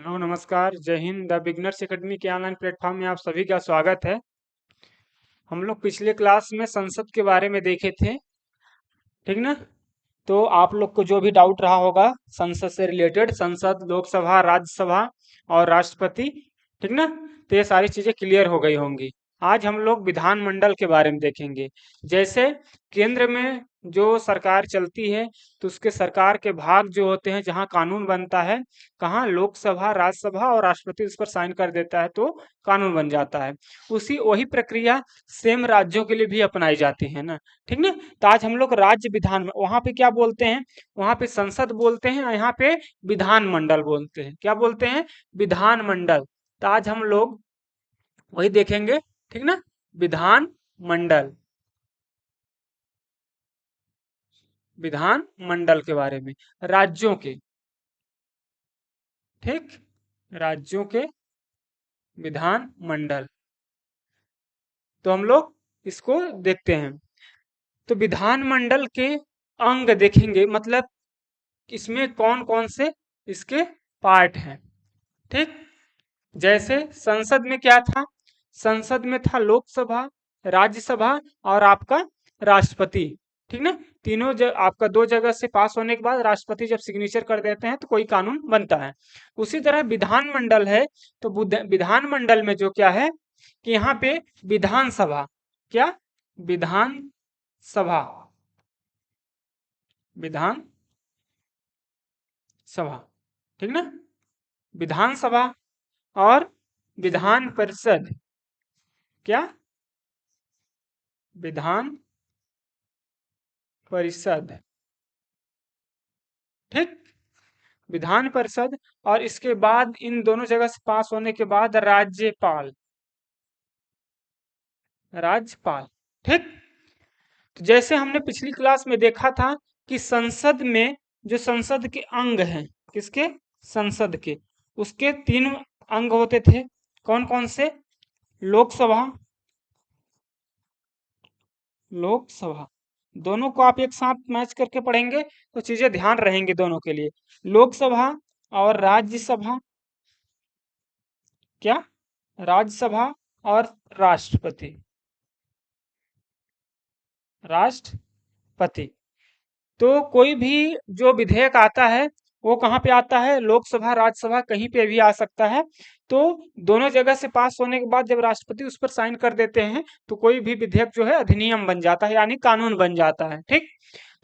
Hello नमस्कार जय Hind. The beginners academy के ऑनलाइन प्लेटफॉर्म में आप सभी का स्वागत है। हम लोग पिछले क्लास में संसद के बारे में देखे थे, ठीक ना। तो आप लोग को जो भी डाउट रहा होगा संसद से रिलेटेड, संसद, लोकसभा, राज्यसभा और राष्ट्रपति, ठीक ना, तो ये सारी चीजें क्लियर हो गई होंगी। आज हम लोग विधानमंडल के बारे में देखेंगे। जैसे केंद्र में जो सरकार चलती है तो उसके सरकार के भाग जो होते हैं, जहाँ कानून बनता है, कहाँ लोकसभा, राज्यसभा और राष्ट्रपति उस पर साइन कर देता है तो कानून बन जाता है। वही प्रक्रिया सेम राज्यों के लिए भी अपनाई जाती है ना, ठीक ना। तो आज हम लोग राज्य विधान, वहां पे क्या बोलते हैं, वहां पे संसद बोलते हैं और यहाँ पे विधानमंडल बोलते हैं। क्या बोलते हैं? विधानमंडल। तो आज हम लोग वही देखेंगे, ठीक ना। विधानमंडल, विधानमंडल के बारे में, राज्यों के, ठीक, राज्यों के विधानमंडल। तो हम लोग इसको देखते हैं। तो विधानमंडल के अंग देखेंगे, मतलब इसमें कौन कौन से इसके पार्ट हैं, ठीक। जैसे संसद में क्या था? संसद में था लोकसभा, राज्यसभा और आपका राष्ट्रपति, ठीक ना। आपका दो जगह से पास होने के बाद राष्ट्रपति जब सिग्नेचर कर देते हैं तो कोई कानून बनता है। उसी तरह विधानमंडल है। तो विधानमंडल में जो क्या है कि यहाँ पे विधानसभा, क्या, विधानसभा, विधानसभा, ठीक ना, विधानसभा और विधान परिषद, क्या, विधान परिषद, ठीक, विधान परिषद। और इसके बाद इन दोनों जगह से पास होने के बाद राज्यपाल, राज्यपाल, ठीक। तो जैसे हमने पिछली क्लास में देखा था कि संसद में जो संसद के अंग हैं, किसके? संसद के, उसके तीन अंग होते थे। कौन कौन से? लोकसभा, लोकसभा, दोनों को आप एक साथ मैच करके पढ़ेंगे तो चीजें ध्यान रहेंगी दोनों के लिए। लोकसभा और राज्यसभा, क्या, राज्यसभा और राष्ट्रपति, राष्ट्रपति। तो कोई भी जो विधेयक आता है वो कहाँ पे आता है? लोकसभा, राज्यसभा, कहीं पे भी आ सकता है। तो दोनों जगह से पास होने के बाद जब राष्ट्रपति उस पर साइन कर देते हैं तो कोई भी विधेयक जो है अधिनियम बन जाता है, यानी कानून बन जाता है, ठीक।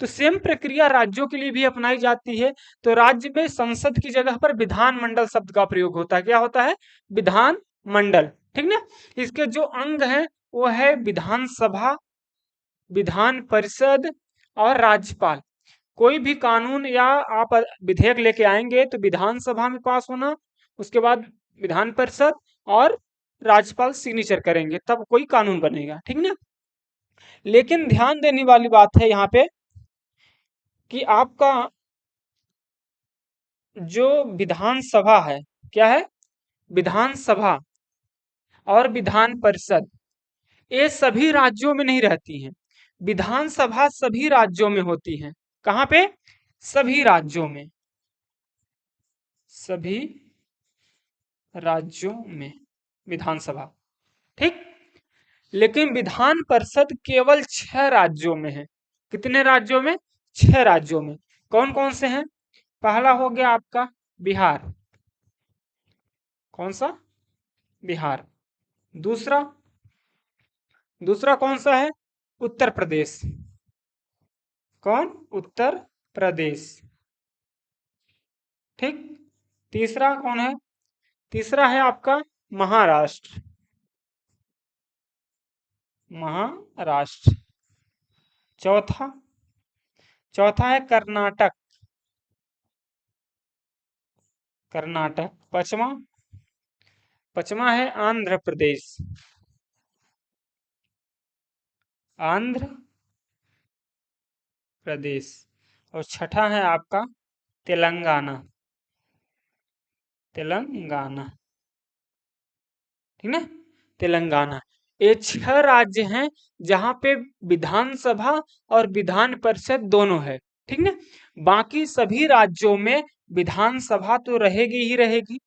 तो सेम प्रक्रिया राज्यों के लिए भी अपनाई जाती है। तो राज्य में संसद की जगह पर विधानमंडल शब्द का प्रयोग होता है। क्या होता है? विधानमंडल, ठीक ना। इसके जो अंग है वो है विधानसभा, विधान परिषद और राज्यपाल। कोई भी कानून या आप विधेयक लेके आएंगे तो विधानसभा में पास होना, उसके बाद विधान परिषद और राज्यपाल सिग्नेचर करेंगे, तब कोई कानून बनेगा, ठीक ना। लेकिन ध्यान देने वाली बात है यहाँ पे कि आपका जो विधानसभा है, क्या है? विधानसभा और विधान परिषद, ये सभी राज्यों में नहीं रहती हैं। विधानसभा सभी राज्यों में होती है। कहाँ पे? सभी राज्यों में, सभी राज्यों में विधानसभा, ठीक। लेकिन विधान परिषद केवल 6 राज्यों में है। कितने राज्यों में? 6 राज्यों में। कौन कौन से हैं? पहला हो गया आपका बिहार, कौन सा? बिहार। दूसरा, दूसरा कौन सा है? उत्तर प्रदेश, कौन? उत्तर प्रदेश, ठीक। तीसरा कौन है? तीसरा है आपका महाराष्ट्र, महाराष्ट्र। चौथा, चौथा है कर्नाटक, कर्नाटक। पांचवा, पांचवा है आंध्र प्रदेश, आंध्र प्रदेश। और छठा है आपका तेलंगाना, तेलंगाना, ठीक ना, तेलंगाना। ये 6 राज्य हैं जहां पे विधानसभा और विधान परिषद दोनों है, ठीक ना। बाकी सभी राज्यों में विधानसभा तो रहेगी ही रहेगी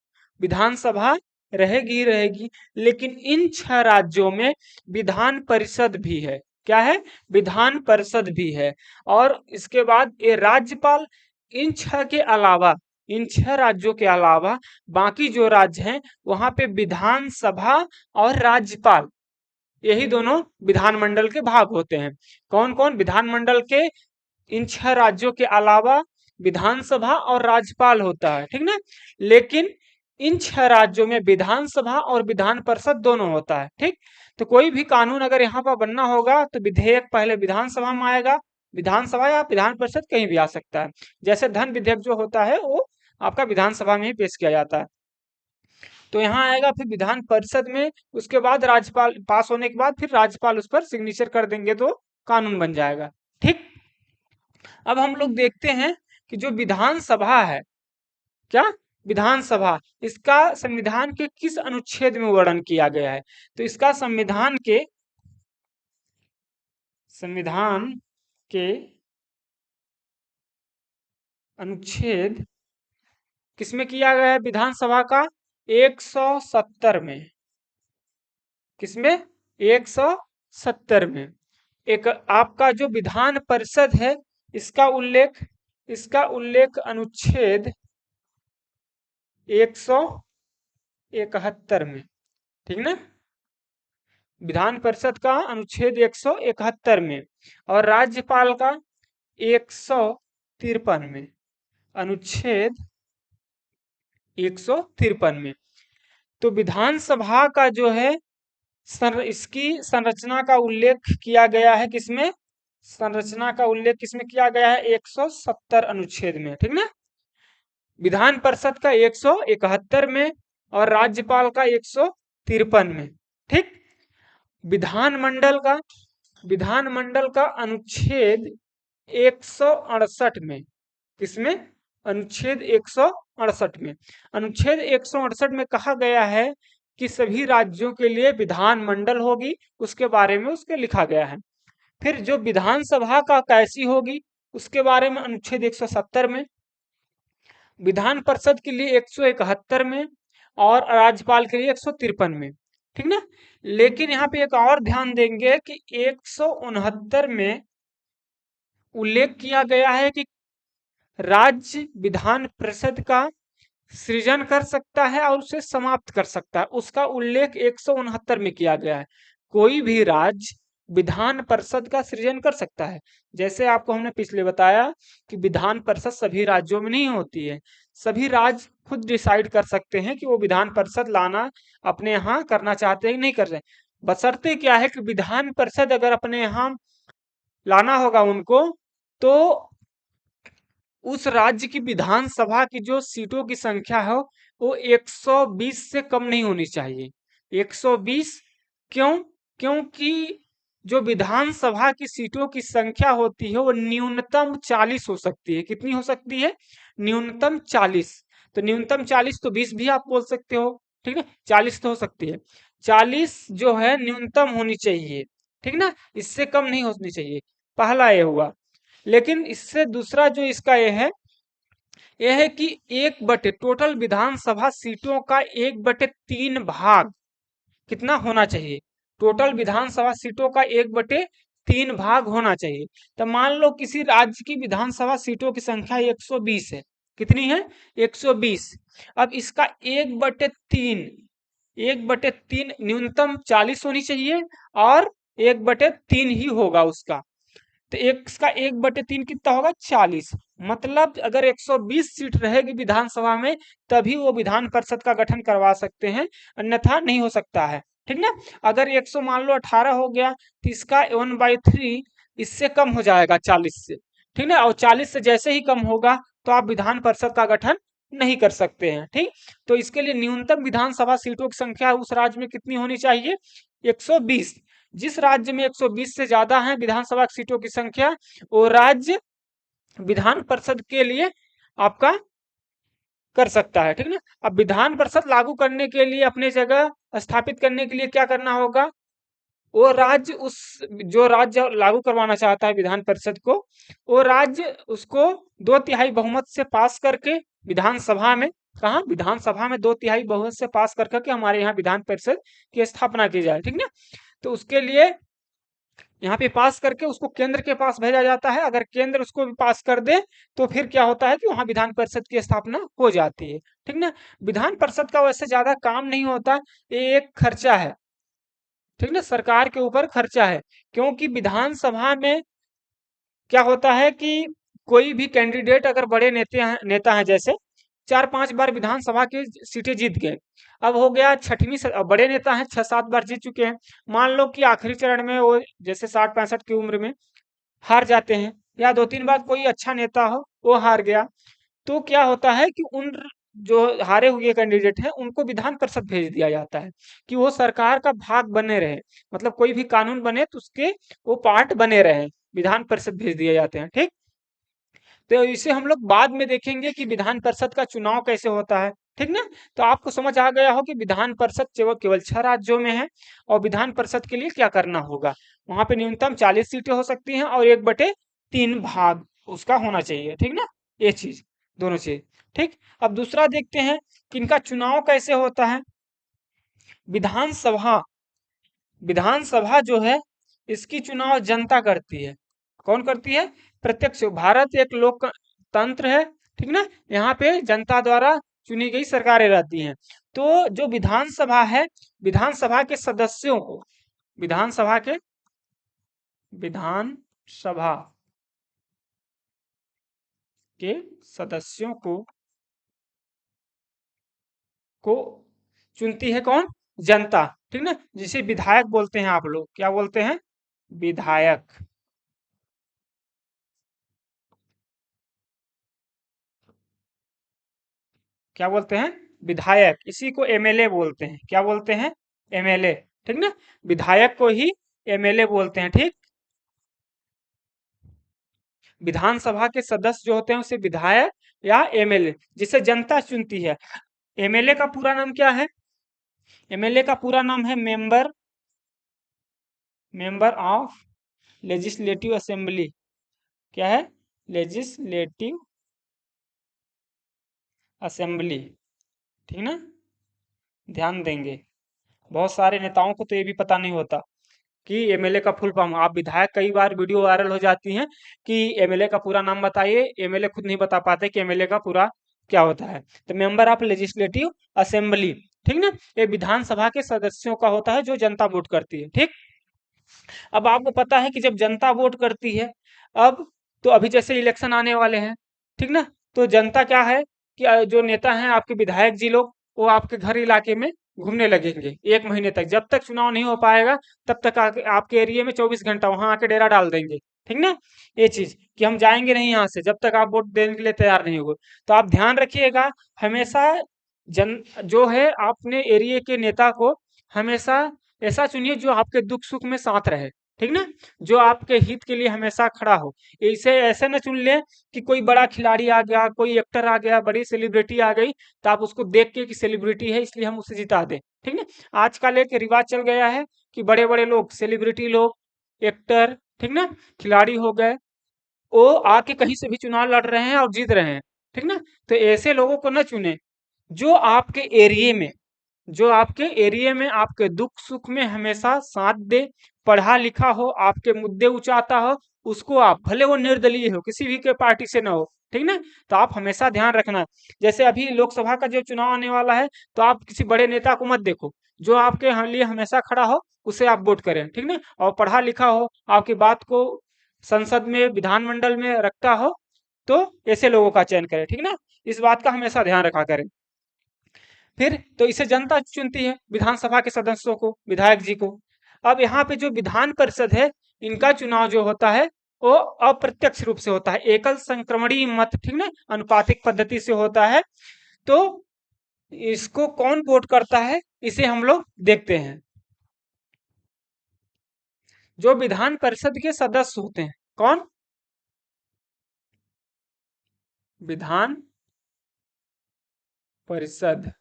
विधानसभा रहेगी ही रहेगी, लेकिन इन 6 राज्यों में विधान परिषद भी है। क्या है? विधान परिषद भी है। और इसके बाद ये राज्यपाल, इन 6 के अलावा, इन 6 राज्यों के अलावा बाकी जो राज्य हैं वहां पे विधानसभा और राज्यपाल, यही दोनों विधानमंडल के भाग होते हैं। कौन कौन? विधानमंडल के इन 6 राज्यों के अलावा विधानसभा और राज्यपाल होता है, ठीक ना। लेकिन इन 6 राज्यों में विधानसभा और विधान परिषद दोनों होता है, ठीक। तो कोई भी कानून अगर यहाँ पर बनना होगा तो विधेयक पहले विधानसभा में आएगा, विधानसभा या विधान परिषद कहीं भी आ सकता है। जैसे धन विधेयक जो होता है वो आपका विधानसभा में ही पेश किया जाता है। तो यहाँ आएगा, फिर विधान परिषद में, उसके बाद राज्यपाल पास होने के बाद फिर राज्यपाल उस पर सिग्नेचर कर देंगे तो कानून बन जाएगा, ठीक। अब हम लोग देखते हैं कि जो विधानसभा है, क्या विधानसभा, इसका संविधान के किस अनुच्छेद में वर्णन किया गया है? तो इसका संविधान के अनुच्छेद किसमें किया गया है? विधानसभा का 170 में। किसमें? 170 में। एक आपका जो विधान परिषद है इसका उल्लेख अनुच्छेद 171 में, ठीक ना। विधान परिषद का अनुच्छेद 171 में और राज्यपाल का 153 में, अनुच्छेद 153 में। तो विधानसभा का जो है इसकी संरचना का उल्लेख किया गया है किसमें? संरचना का उल्लेख किसमें किया गया है? 170 अनुच्छेद में, ठीक ना। विधान परिषद का 171 में और राज्यपाल का 153 में, ठीक। विधानमंडल का अनुच्छेद 168 में, किसमें? अनुच्छेद 168 में। अनुच्छेद 168 में कहा गया है कि सभी राज्यों के लिए विधानमंडल होगी, उसके बारे में उसके लिखा गया है। फिर जो विधानसभा का कैसी होगी उसके बारे में अनुच्छेद 170 में, विधान परिषद के लिए 171 में और राज्यपाल के लिए 153 में, ठीक ना। लेकिन यहाँ पे एक और ध्यान देंगे कि 169 में उल्लेख किया गया है कि राज्य विधान परिषद का सृजन कर सकता है और उसे समाप्त कर सकता है, उसका उल्लेख 169 में किया गया है। कोई भी राज्य विधान परिषद का सृजन कर सकता है। जैसे आपको हमने पिछले बताया कि विधान परिषद सभी राज्यों में नहीं होती है, सभी राज्य खुद डिसाइड कर सकते हैं कि वो विधान परिषद लाना अपने यहाँ करना चाहते हैं कि नहीं कर रहे। बशर्ते क्या है कि विधान परिषद अगर अपने यहाँ लाना होगा उनको, तो उस राज्य की विधानसभा की जो सीटों की संख्या है वो 120 से कम नहीं होनी चाहिए। 120 क्यों? क्योंकि जो विधानसभा की सीटों की संख्या होती है वो न्यूनतम 40 हो सकती है। कितनी हो सकती है? न्यूनतम 40। तो न्यूनतम 40 तो 20 भी आप बोल सकते हो, ठीक है। 40 तो हो सकती है, 40 जो है न्यूनतम होनी चाहिए, ठीक ना, इससे कम नहीं होनी चाहिए। पहला ये हुआ। लेकिन इससे दूसरा जो इसका यह है कि 1/, टोटल विधानसभा सीटों का 1/3 भाग कितना होना चाहिए? टोटल विधानसभा सीटों का 1/3 भाग होना चाहिए। तो मान लो किसी राज्य की विधानसभा सीटों की संख्या 120 है। कितनी है? 120। अब इसका 1/3, 1/3 न्यूनतम 40 होनी चाहिए और 1/3 ही होगा उसका। तो इसका 1/3 कितना होगा? 40। मतलब अगर 120 सीट रहेगी विधानसभा में तभी वो विधान परिषद का गठन करवा सकते हैं, अन्यथा नहीं हो सकता है, ठीक ना। अगर 100 मान लो 18 हो गया तो इसका 1/3 इससे कम हो जाएगा 40 से, ठीक ना। और 40 से जैसे ही कम होगा तो आप विधान परिषद का गठन नहीं कर सकते हैं, ठीक। तो इसके लिए न्यूनतम विधानसभा सीटों की संख्या उस राज्य में कितनी होनी चाहिए? 120। जिस राज्य में 120 से ज्यादा है विधानसभा सीटों की संख्या, वो राज्य विधान परिषद के लिए आपका कर सकता है, ठीक ना। अब विधान परिषद लागू करने के लिए, अपने जगह स्थापित करने के लिए क्या करना होगा? वो राज्य, उस जो राज्य लागू करवाना चाहता है विधान परिषद को, वो राज्य उसको 2/3 बहुमत से पास करके विधानसभा में कहाँ, विधानसभा में 2/3 बहुमत से पास कर करके हमारे यहाँ विधान परिषद की स्थापना की जाए, ठीक ना। तो उसके लिए यहाँ पे पास करके उसको केंद्र के पास भेजा जाता है। अगर केंद्र उसको भी पास कर दे तो फिर क्या होता है कि वहां विधान परिषद की स्थापना हो जाती है, ठीक ना। विधान परिषद का वैसे ज्यादा काम नहीं होता, ये एक खर्चा है, ठीक ना, सरकार के ऊपर खर्चा है। क्योंकि विधानसभा में क्या होता है कि कोई भी कैंडिडेट अगर बड़े नेता हैं, जैसे 4-5 बार विधानसभा की सीटें जीत गए, अब हो गया छठवीं, बड़े नेता हैं 6-7 बार जीत चुके हैं, मान लो कि आखिरी चरण में वो जैसे 60-65 की उम्र में हार जाते हैं, या 2-3 बार कोई अच्छा नेता हो वो हार गया, तो क्या होता है कि उन जो हारे हुए कैंडिडेट हैं उनको विधान परिषद भेज दिया जाता है कि वो सरकार का भाग बने रहे, मतलब कोई भी कानून बने तो उसके वो पार्ट बने रहे, विधान परिषद भेज दिए जाते हैं, ठीक। तो इसे हम लोग बाद में देखेंगे कि विधान परिषद का चुनाव कैसे होता है, ठीक ना। तो आपको समझ आ गया हो कि विधान परिषद केवल केवल 6 राज्यों में है, और विधान परिषद के लिए क्या करना होगा, वहां पे न्यूनतम 40 सीटें हो सकती हैं और 1/3 भाग उसका होना चाहिए, ठीक ना। ये चीज, दोनों चीज, ठीक। अब दूसरा देखते हैं कि इनका चुनाव कैसे होता है। विधानसभा विधानसभा जो है इसकी चुनाव जनता करती है। कौन करती है, प्रत्यक्ष। भारत एक लोकतंत्र है, ठीक ना, यहाँ पे जनता द्वारा चुनी गई सरकारें रहती हैं। तो जो विधानसभा है, विधानसभा के सदस्यों को, विधानसभा के विधानसभा के सदस्यों को चुनती है कौन, जनता, ठीक ना, जिसे विधायक बोलते हैं, आप लोग क्या बोलते हैं, विधायक। क्या बोलते हैं, विधायक। इसी को एमएलए बोलते हैं, क्या बोलते हैं, एमएलए, ठीक ना। विधायक को ही एमएलए बोलते हैं, ठीक। विधानसभा के सदस्य जो होते हैं उसे विधायक या एमएलए, जिसे जनता चुनती है। एमएलए का पूरा नाम क्या है, एमएलए का पूरा नाम है मेंबर ऑफ लेजिस्लेटिव असेंबली। क्या है, लेजिस्लेटिव असेंबली, ठीक ना, ध्यान देंगे। बहुत सारे नेताओं को तो ये भी पता नहीं होता कि एमएलए का फुल फॉर्म। आप विधायक, कई बार वीडियो वायरल हो जाती हैं कि एमएलए का पूरा नाम बताइए, एमएलए खुद नहीं बता पाते कि एमएलए का पूरा क्या होता है। तो मेंबर ऑफ लेजिस्लेटिव असेंबली, ठीक ना, ये विधानसभा के सदस्यों का होता है जो जनता वोट करती है, ठीक। अब आपको पता है कि जब जनता वोट करती है, अब तो अभी जैसे इलेक्शन आने वाले हैं, ठीक ना, तो जनता क्या है कि जो नेता हैं आपके विधायक जी लोग, वो आपके घर इलाके में घूमने लगेंगे 1 महीने तक, जब तक चुनाव नहीं हो पाएगा तब तक आपके एरिया में 24 घंटा वहां आके डेरा डाल देंगे, ठीक ना। ये चीज कि हम जाएंगे नहीं यहाँ से जब तक आप वोट देने के लिए तैयार नहीं होगे। तो आप ध्यान रखिएगा, हमेशा जन जो है अपने एरिया के नेता को हमेशा ऐसा चुनिए जो आपके दुख सुख में साथ रहे, ठीक ना, जो आपके हित के लिए हमेशा खड़ा हो। इसे ऐसे न चुन ले कि कोई बड़ा खिलाड़ी आ गया, कोई एक्टर आ गया, बड़ी सेलिब्रिटी आ गई, तो आप उसको देख के कि सेलिब्रिटी है इसलिए हम उसे जिता दें, ठीक ना। आजकल एक रिवाज चल गया है कि बड़े बड़े लोग, सेलिब्रिटी लोग, एक्टर, ठीक ना, खिलाड़ी हो गए, वो आके कहीं से भी चुनाव लड़ रहे हैं और जीत रहे हैं, ठीक ना। तो ऐसे लोगों को न चुने, जो आपके एरिया में जो आपके एरिया में आपके दुख सुख में हमेशा साथ दे, पढ़ा लिखा हो, आपके मुद्दे उठाता हो, उसको आप, भले वो निर्दलीय हो, किसी भी के पार्टी से ना हो, ठीक ना। तो आप हमेशा ध्यान रखना, जैसे अभी लोकसभा का जो चुनाव आने वाला है, तो आप किसी बड़े नेता को मत देखो, जो आपके लिए हमेशा खड़ा हो उसे आप वोट करें, ठीक ना, और पढ़ा लिखा हो, आपकी बात को संसद में, विधानमंडल में रखता हो, तो ऐसे लोगों का चयन करें, ठीक ना। इस बात का हमेशा ध्यान रखा करें। फिर तो इसे जनता चुनती है, विधानसभा के सदस्यों को, विधायक जी को। अब यहाँ पे जो विधान परिषद है, इनका चुनाव जो होता है वो अप्रत्यक्ष रूप से होता है, एकल संक्रमणीय मत, ठीक ना, अनुपातिक पद्धति से होता है। तो इसको कौन वोट करता है, इसे हम लोग देखते हैं। जो विधान परिषद के सदस्य होते हैं, कौन, विधान परिषद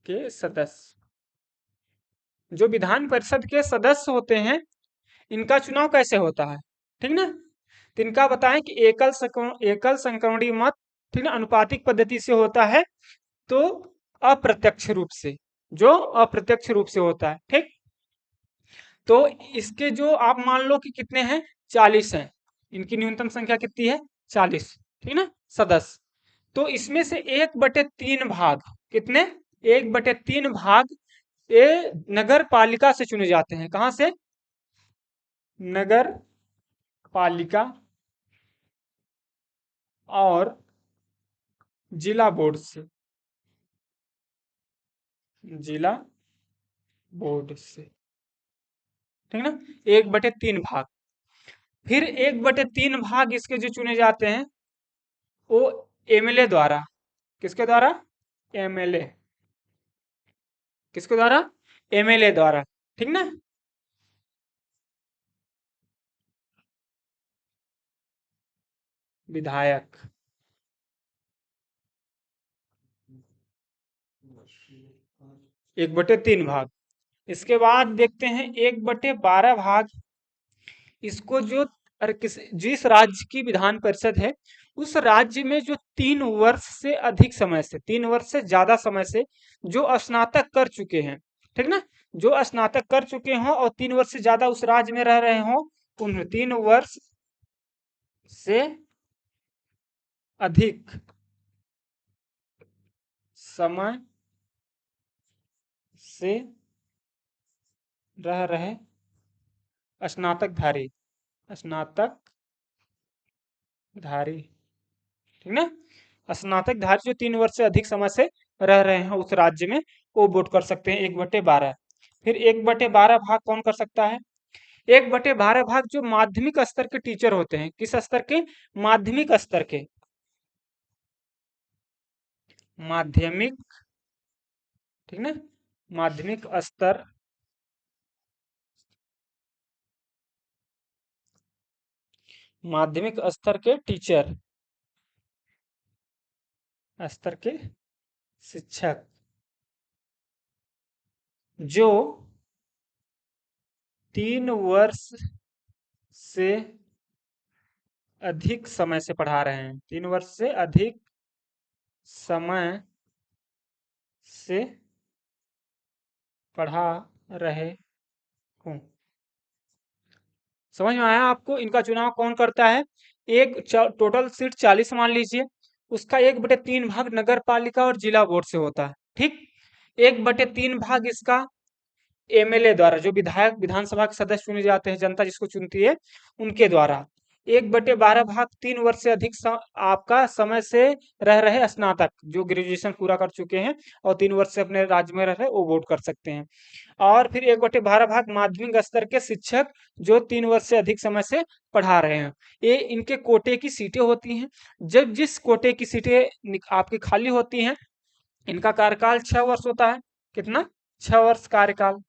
के सदस्य, जो विधान परिषद के सदस्य होते हैं, इनका चुनाव कैसे होता है, ठीक ना। तो इनका बताएं कि एकल संक्रमणीय मत ठीक ना, अनुपातिक पद्धति से होता है तो अप्रत्यक्ष रूप से, जो अप्रत्यक्ष रूप से होता है। ठीक, तो इसके जो आप मान लो कि कितने हैं, 40 हैं, इनकी न्यूनतम संख्या कितनी है, 40, ठीक ना, सदस्य। तो इसमें से 1/3 भाग, कितने, 1/3 भाग ये नगर पालिका से चुने जाते हैं। कहां से, नगर पालिका और जिला बोर्ड से, जिला बोर्ड से, ठीक ना, 1/3 भाग। फिर 1/3 भाग इसके जो चुने जाते हैं वो एमएलए द्वारा, किसके द्वारा, एमएलए, किसके द्वारा, एमएलए द्वारा, ठीक ना। विधायक, 1/3 भाग। इसके बाद देखते हैं 1/12 भाग, इसको जो, अरे किस, जिस राज्य की विधान परिषद है उस राज्य में जो 3 वर्ष से अधिक समय से, 3 वर्ष से ज्यादा समय से जो स्नातक कर चुके हैं, ठीक ना, जो स्नातक कर चुके हों और 3 वर्ष से ज्यादा उस राज्य में रह रहे हों, उन 3 वर्ष से अधिक समय से रह रहे स्नातकधारी, स्नातकधारी, ठीक ना, स्नातकधारी जो 3 वर्ष से अधिक समय से रह रहे हैं उस राज्य में, वो वोट कर सकते हैं 1/12। फिर 1/12 भाग कौन कर सकता है, 1/12 भाग जो माध्यमिक स्तर के टीचर होते हैं, किस स्तर के, माध्यमिक स्तर के, माध्यमिक, ठीक ना, माध्यमिक स्तर, माध्यमिक स्तर के टीचर, स्तर के शिक्षक जो 3 वर्ष से अधिक समय से पढ़ा रहे हैं, 3 वर्ष से अधिक समय से पढ़ा रहे हूं। समझ में आया आपको, इनका चुनाव कौन करता है, एक टोटल सीट 40 मान लीजिए, उसका 1/3 भाग नगर पालिका और जिला बोर्ड से होता है। ठीक, 1/3 भाग इसका एमएलए द्वारा, जो विधायक, विधानसभा के सदस्य चुने जाते हैं, जनता जिसको चुनती है उनके द्वारा। 1/12 भाग 3 वर्ष से अधिक आपका समय से रह रहे स्नातक जो ग्रेजुएशन पूरा कर चुके हैं और 3 वर्ष से अपने राज्य में रह रहे, वो वोट कर सकते हैं। और फिर 1/12 भाग माध्यमिक स्तर के शिक्षक जो 3 वर्ष से अधिक समय से पढ़ा रहे हैं। ये इनके कोटे की सीटें होती हैं। जब जिस कोटे की सीटें आपकी खाली होती हैं, इनका कार्यकाल 6 वर्ष होता है। कितना, 6 वर्ष कार्यकाल,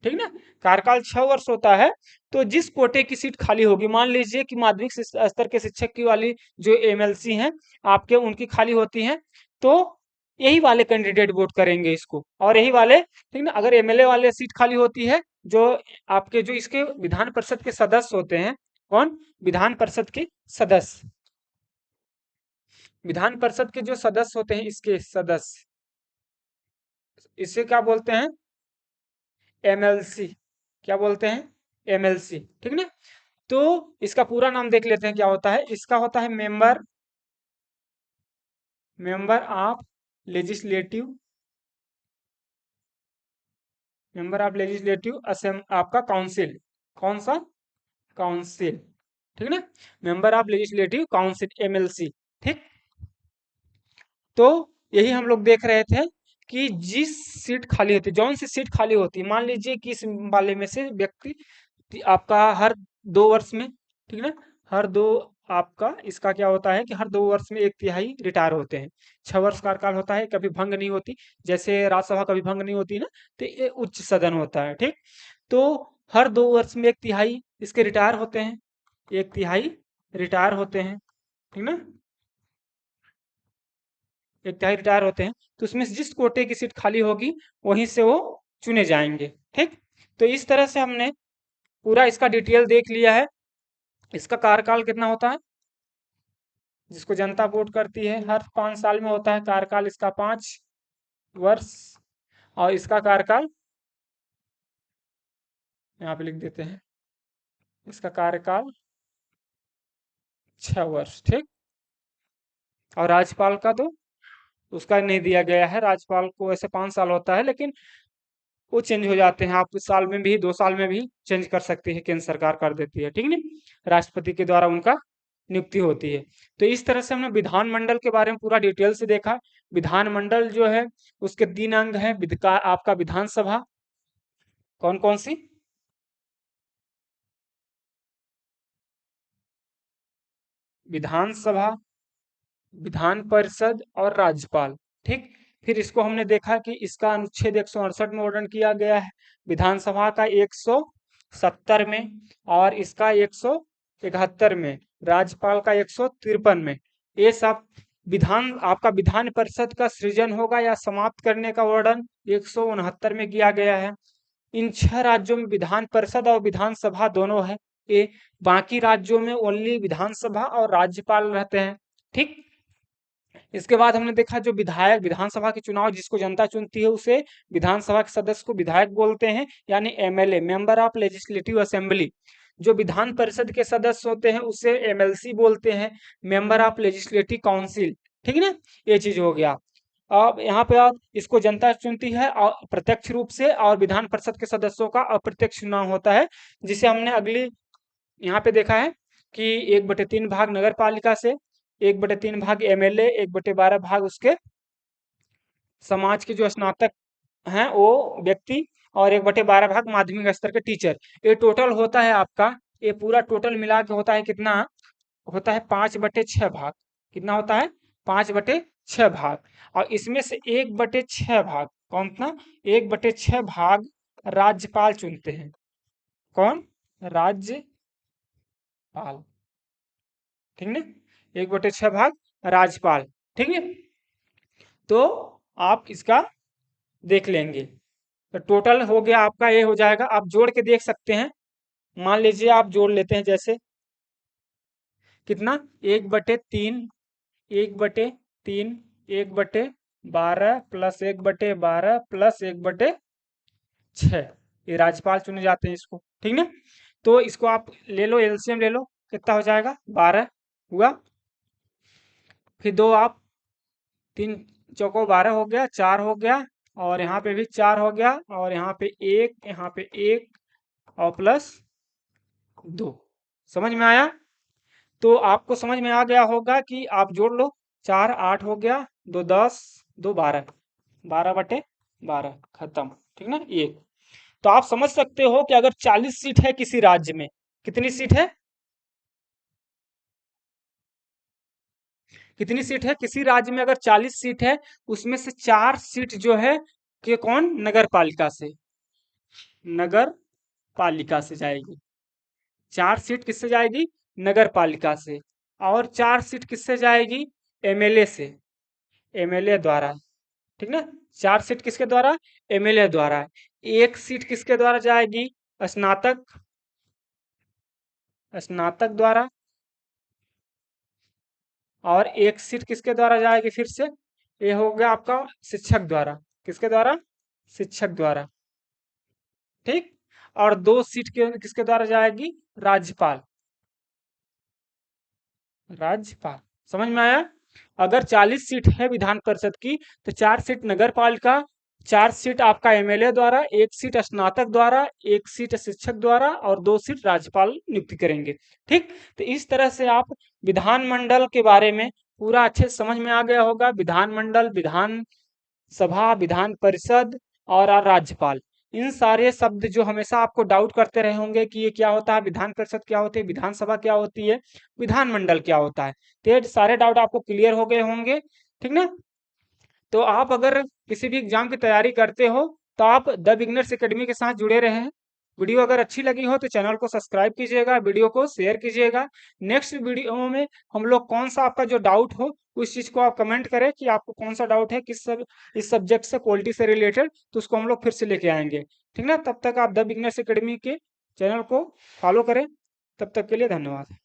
ठीक ना, कार्यकाल 6 वर्ष होता है। तो जिस कोटे की सीट खाली होगी, मान लीजिए कि माध्यमिक स्तर के शिक्षक की वाली जो एमएलसी हैं आपके, उनकी खाली होती हैं, तो यही वाले कैंडिडेट वोट करेंगे इसको, और यही वाले, ठीक ना। अगर एमएलए वाले सीट खाली होती है, जो आपके जो इसके विधान परिषद के सदस्य होते हैं, कौन, विधान परिषद के सदस्य, विधान परिषद के जो सदस्य होते हैं, इसके सदस्य, इसे क्या बोलते हैं, एमएलसी, क्या बोलते हैं, एमएलसी, ठीक ना। तो इसका पूरा नाम देख लेते हैं क्या होता है, इसका होता है member, member of legislative, member of legislative assembly, आपका काउंसिल, कौन सा, काउंसिल, ठीक ना, member of legislative council, MLC. ठीक, तो यही हम लोग देख रहे थे कि जिस सीट खाली होती है, जौन सी सीट खाली होती है, मान लीजिए कि इस वाले में से व्यक्ति आपका हर 2 वर्ष में, ठीक ना, हर दो, आपका इसका क्या होता है कि हर 2 वर्ष में 1/3 रिटायर होते हैं। 6 वर्ष कार्यकाल होता है, कभी भंग नहीं होती, जैसे राज्यसभा कभी भंग नहीं होती ना, तो ये उच्च सदन होता है। ठीक, तो हर 2 वर्ष में 1/3 इसके रिटायर होते हैं, 1/3 रिटायर होते हैं, ठीक ना, 1/3 रिटायर होते हैं। तो उसमें से जिस कोटे की सीट खाली होगी वहीं से वो चुने जाएंगे। ठीक, तो इस तरह से हमने पूरा इसका डिटेल देख लिया है। इसका कार्यकाल कितना होता है, जिसको जनता वोट करती है। हर 5 साल में होता है कार्यकाल इसका 5 वर्ष, और इसका कार्यकाल यहाँ पे लिख देते हैं, इसका कार्यकाल 6 वर्ष, ठीक। और राज्यपाल का तो उसका नहीं दिया गया है, राज्यपाल को ऐसे 5 साल होता है, लेकिन वो चेंज हो जाते हैं, आप साल में भी 2 साल में भी चेंज कर सकती है, केंद्र सरकार कर देती है, ठीक है। राष्ट्रपति के द्वारा उनका नियुक्ति होती है। तो इस तरह से हमने विधानमंडल के बारे में पूरा डिटेल से देखा। विधानमंडल जो है उसके 3 अंग है, आपका विधानसभा कौन कौन सी, विधानसभा, विधान परिषद और राज्यपाल, ठीक। फिर इसको हमने देखा कि इसका अनुच्छेद 168 में वर्णन किया गया है, विधानसभा का 170 में, और इसका 171 में, राज्यपाल का 153 में। ये सब आपका विधान परिषद का सृजन होगा या समाप्त करने का वर्णन 169 में किया गया है। इन 6 राज्यों में विधान परिषद और विधानसभा दोनों है, ये बाकी राज्यों में ओनली विधानसभा और राज्यपाल रहते हैं, ठीक। इसके बाद हमने देखा जो विधायक, विधानसभा के चुनाव जिसको जनता चुनती है उसे विधानसभा के सदस्य को विधायक बोलते हैं, यानी MLA, member of legislative assembly. जो विधान परिषद के सदस्य होते हैं उसे एमएलसी बोलते हैं, मेंबर ऑफ लेजिस्लेटिव काउंसिल, ठीक है ना। ये चीज हो गया। अब यहाँ पे आप इसको जनता चुनती है और प्रत्यक्ष रूप से, और विधान परिषद के सदस्यों का अप्रत्यक्ष चुनाव होता है, जिसे हमने अगली यहाँ पे देखा है कि 1/3 भाग नगर पालिका से, 1/3 भाग एमएलए, 1/12 भाग उसके समाज के जो स्नातक हैं वो व्यक्ति, और 1/12 भाग माध्यमिक स्तर के टीचर। ये टोटल होता है आपका, ये पूरा टोटल मिला के होता है कितना, होता है 5/6 भाग। कितना होता है, 5/6 भाग। और इसमें से 1/6 भाग कौन था, 1/6 भाग राज्यपाल चुनते हैं। कौन, राज्यपाल, ठीक है। 1/6 भाग राज्यपाल, ठीक है। तो आप इसका देख लेंगे, तो टोटल हो गया आपका, ये हो जाएगा, आप जोड़ के देख सकते हैं। मान लीजिए आप जोड़ लेते हैं, जैसे कितना, 1/3, 1/3, 1/12 प्लस 1/12 प्लस 1/6, ये राज्यपाल चुने जाते हैं इसको, ठीक ना। तो इसको आप ले लो, एलसीएम ले लो, कितना हो जाएगा, 12 हुआ। फिर 2 आप, 3 चौको 12 हो गया, 4 हो गया, और यहाँ पे भी 4 हो गया, और यहाँ पे 1, यहाँ पे 1, और प्लस 2। समझ में आया। तो आपको समझ में आ गया होगा कि आप जोड़ लो, 4 8 हो गया, 2 10, 2 12, 12/12 खत्म, ठीक ना। ये तो आप समझ सकते हो कि अगर 40 सीट है किसी राज्य में, कितनी सीट है, कितनी सीट है किसी राज्य में, अगर 40 सीट है, उसमें से 4 सीट जो है कि कौन, नगर पालिका से, नगर पालिका से जाएगी। 4 सीट किससे जाएगी, नगर पालिका से। और 4 सीट किससे जाएगी, एमएलए से, एमएलए द्वारा, ठीक ना। 4 सीट किसके द्वारा, एमएलए द्वारा। 1 सीट किसके द्वारा जाएगी, स्नातक, स्नातक द्वारा। और 1 सीट किसके द्वारा जाएगी, फिर से ये हो गया आपका शिक्षक द्वारा, किसके द्वारा, शिक्षक द्वारा, ठीक। और 2 सीट किसके द्वारा जाएगी, राज्यपाल, राज्यपाल। समझ में आया। अगर 40 सीट है विधान परिषद की, तो 4 सीट नगर पालिका, 4 सीट आपका एमएलए द्वारा, 1 सीट स्नातक द्वारा, 1 सीट शिक्षक द्वारा, और 2 सीट राज्यपाल नियुक्ति करेंगे, ठीक। तो इस तरह से आप विधानमंडल के बारे में पूरा अच्छे से समझ में आ गया होगा। विधानमंडल, विधान सभा, विधान परिषद और राज्यपाल, इन सारे शब्द जो हमेशा आपको डाउट करते रहे होंगे कि ये क्या होता है, विधान परिषद क्या होती है, विधानसभा क्या होती है, विधानमंडल क्या होता है, तो ये सारे डाउट आपको क्लियर हो गए होंगे, ठीक ना। तो आप अगर किसी भी एग्जाम की तैयारी करते हो तो आप द बिगनर्स एकेडमी के साथ जुड़े रहें। वीडियो अगर अच्छी लगी हो तो चैनल को सब्सक्राइब कीजिएगा, वीडियो को शेयर कीजिएगा। नेक्स्ट वीडियो में हम लोग कौन सा आपका जो डाउट हो उस चीज को आप कमेंट करें कि आपको कौन सा डाउट है, इस सब्जेक्ट से, क्वालिटी से रिलेटेड, तो उसको हम लोग फिर से लेके आएंगे, ठीक ना। तब तक आप द बिगनर्स एकेडमी के चैनल को फॉलो करें। तब तक के लिए धन्यवाद।